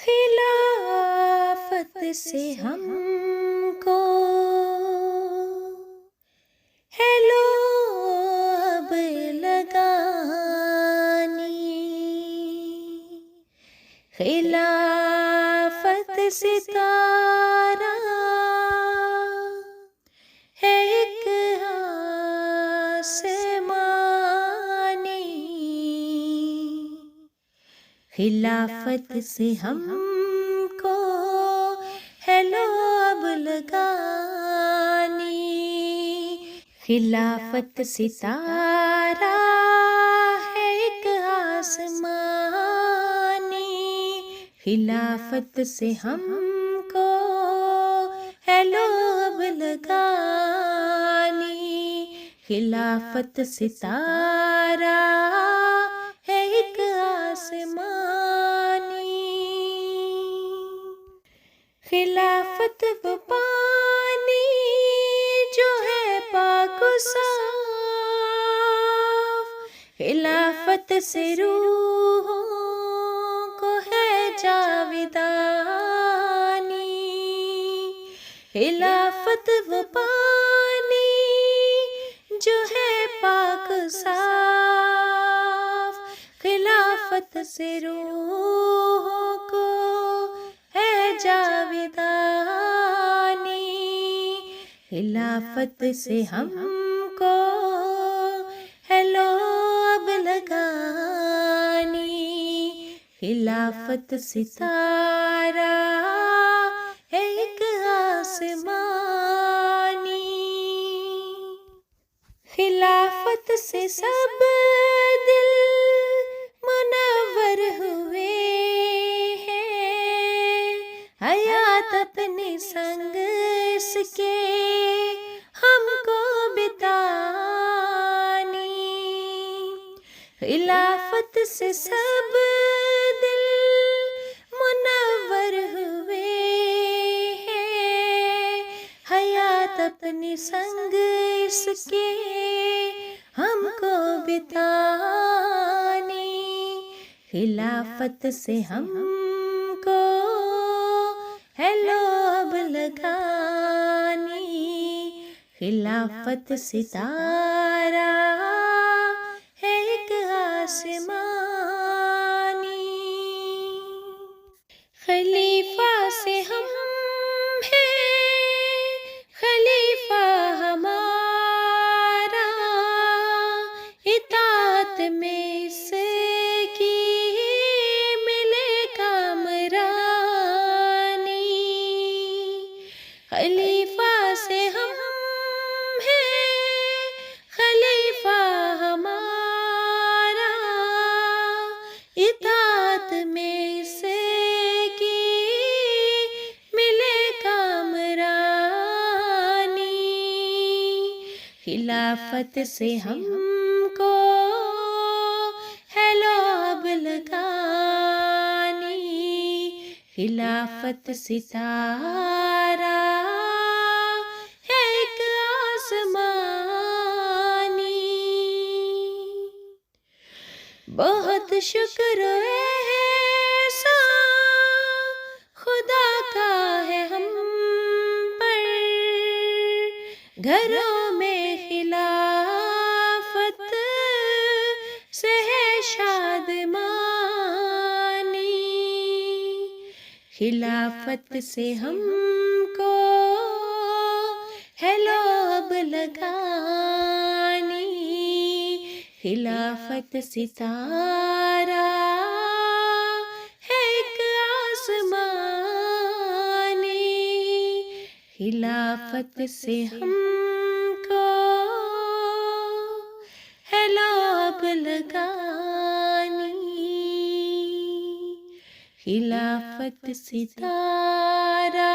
خلافت سے ہم کو ہیلو اب لگانی، خلافت ستارہ ہے ایک آسمانی، خلافت سے ہم کو ہیلو اب لگانی، خلافت ستارہ ہے ایک آسمانی، خلافت سے ہم کو ہیلو اب لگانی، خلافت ستارہ ہے ایک آسمانی، خلافت وہ پانی جو ہے پاک و صاف، خلافت سے روحوں کو ہے جاودانی، خلافت وہ پانی جو ہے پاک صاف، خلافت سے روحوں کو ہے جاودانی، خلافت سے ہم کو ہیلو اب لگانی، خلافت ستارہ ہے ایک آسمانی، خلافت سے سب دل منور ہوئے ہیں، حیات اپنی سنگ اس کے ہم کو بتانی، خلافت سے سب دل منور ہوئے ہیں، حیات اپنی سنگ اس کے ہم کو بتانی، خلافت سے ہم کو ہیلو اب لگانی، خلافت ستارہ ہے ایک آسمانی، خلیفہ سے ہم ہیں، خلیفہ ہمارا اطاعت میں اس کی ملے کامرانی، خلیفہ سے ہم ہیں، خلیفہ ہمارا اطاعت میں اس کی ملے کامرانی، خلافت سے ہم کو ہیلو اب لگانی، خلافت ستارہ ہے ایک آسمانی، بہت شکر احسان خدا کا ہے ہم پر، گھروں میں خلافت سے ہے شادمانی، خلافت سے ہم کو ہیلو اب لگانی، خلافت ستارہ ہے ایک آسمانی، خلافت سے ہم کو ہیلو اب لگانی، خلافت ستارہ